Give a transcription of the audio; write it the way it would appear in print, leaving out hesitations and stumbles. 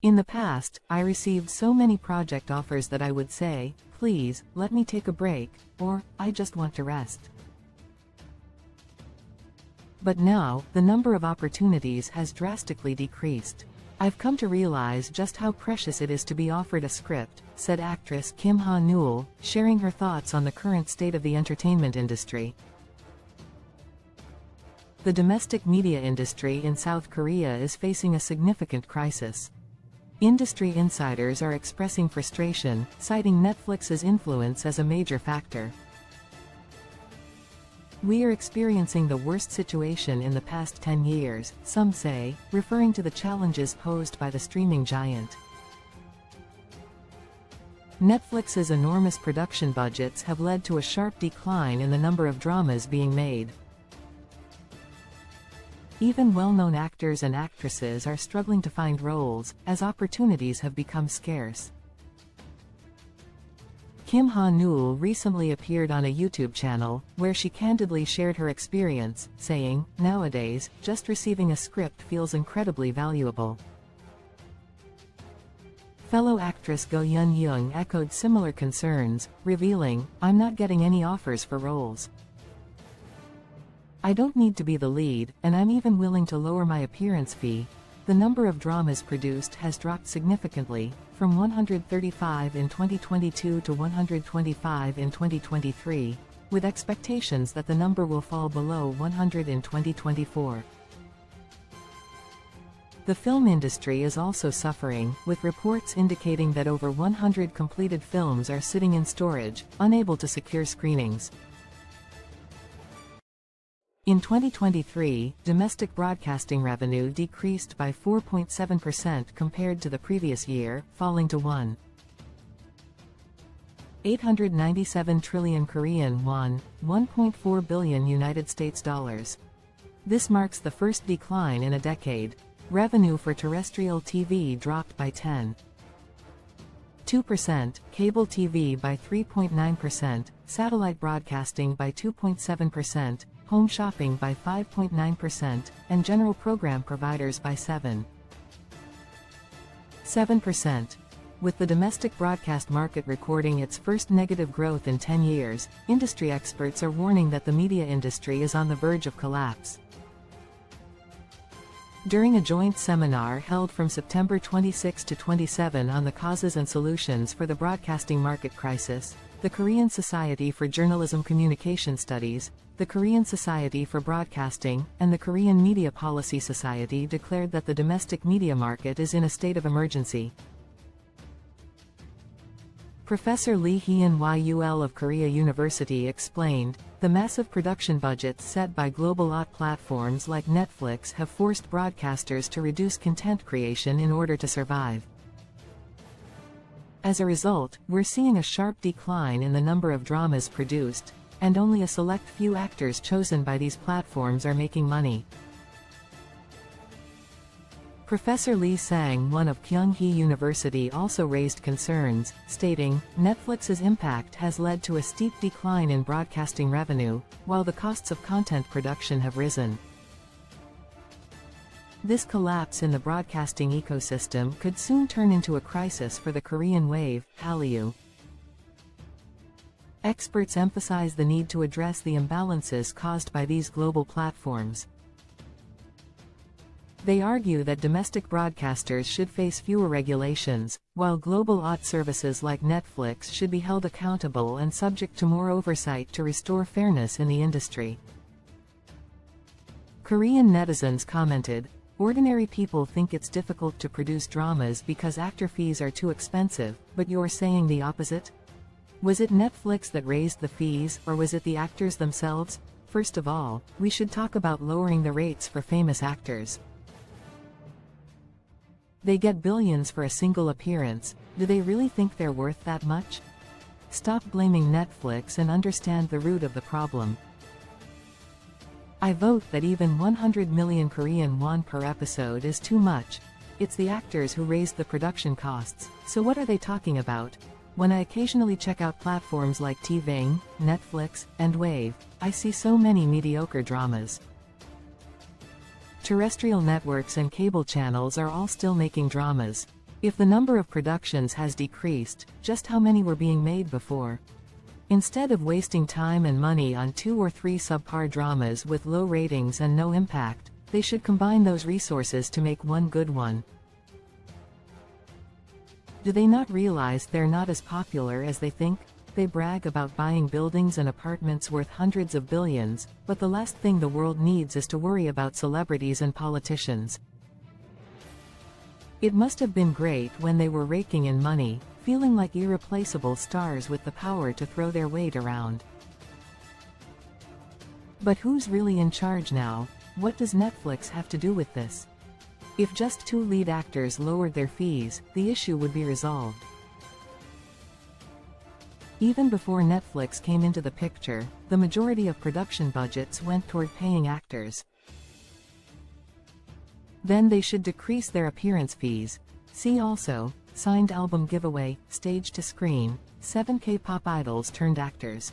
In the past, I received so many project offers that I would say, please, let me take a break, or, I just want to rest. But now, the number of opportunities has drastically decreased. I've come to realize just how precious it is to be offered a script, said actress Kim Ha-neul, sharing her thoughts on the current state of the entertainment industry. The domestic media industry in South Korea is facing a significant crisis. Industry insiders are expressing frustration, citing Netflix's influence as a major factor. We are experiencing the worst situation in the past 10 years, some say, referring to the challenges posed by the streaming giant. Netflix's enormous production budgets have led to a sharp decline in the number of dramas being made. Even well-known actors and actresses are struggling to find roles, as opportunities have become scarce. Kim Ha-neul recently appeared on a YouTube channel, where she candidly shared her experience, saying, "Nowadays, just receiving a script feels incredibly valuable." Fellow actress Go Eun-young echoed similar concerns, revealing, "I'm not getting any offers for roles. I don't need to be the lead, and I'm even willing to lower my appearance fee." The number of dramas produced has dropped significantly, from 135 in 2022 to 125 in 2023, with expectations that the number will fall below 100 in 2024. The film industry is also suffering, with reports indicating that over 100 completed films are sitting in storage, unable to secure screenings. In 2023, domestic broadcasting revenue decreased by 4.7% compared to the previous year, falling to 1,897 trillion Korean won, 1.4 billion United States dollars. This marks the first decline in a decade. Revenue for terrestrial TV dropped by 10.2%, cable TV by 3.9%, satellite broadcasting by 2.7%, home shopping by 5.9%, and general program providers by 7%. With the domestic broadcast market recording its first negative growth in 10 years, industry experts are warning that the media industry is on the verge of collapse. During a joint seminar held from September 26 to 27 on the causes and solutions for the broadcasting market crisis, the Korean Society for Journalism Communication Studies, the Korean Society for Broadcasting, and the Korean Media Policy Society declared that the domestic media market is in a state of emergency. Professor Lee Hyun-yul of Korea University explained, "The massive production budgets set by global OTT platforms like Netflix have forced broadcasters to reduce content creation in order to survive. As a result, we're seeing a sharp decline in the number of dramas produced, and only a select few actors chosen by these platforms are making money." Professor Lee Sang-won of Kyunghee University also raised concerns, stating, "Netflix's impact has led to a steep decline in broadcasting revenue, while the costs of content production have risen. This collapse in the broadcasting ecosystem could soon turn into a crisis for the Korean wave, Hallyu." Experts emphasize the need to address the imbalances caused by these global platforms. They argue that domestic broadcasters should face fewer regulations, while global OTT services like Netflix should be held accountable and subject to more oversight to restore fairness in the industry. Korean netizens commented, "Ordinary people think it's difficult to produce dramas because actor fees are too expensive, but you're saying the opposite? Was it Netflix that raised the fees, or was it the actors themselves? First of all, we should talk about lowering the rates for famous actors. They get billions for a single appearance. Do they really think they're worth that much? Stop blaming Netflix and understand the root of the problem. I vote that even 100 million Korean won per episode is too much. It's the actors who raised the production costs, so what are they talking about? When I occasionally check out platforms like TVing, Netflix, and Wave, I see so many mediocre dramas. Terrestrial networks and cable channels are all still making dramas. If the number of productions has decreased, just how many were being made before? Instead of wasting time and money on 2 or 3 subpar dramas with low ratings and no impact, they should combine those resources to make one good one. Do they not realize they're not as popular as they think? They brag about buying buildings and apartments worth hundreds of billions, but the last thing the world needs is to worry about celebrities and politicians. It must have been great when they were raking in money, feeling like irreplaceable stars with the power to throw their weight around. But who's really in charge now? What does Netflix have to do with this? If just 2 lead actors lowered their fees, the issue would be resolved. Even before Netflix came into the picture, the majority of production budgets went toward paying actors. Then they should decrease their appearance fees. See also, signed album giveaway, stage to screen, 7 K-pop idols turned actors.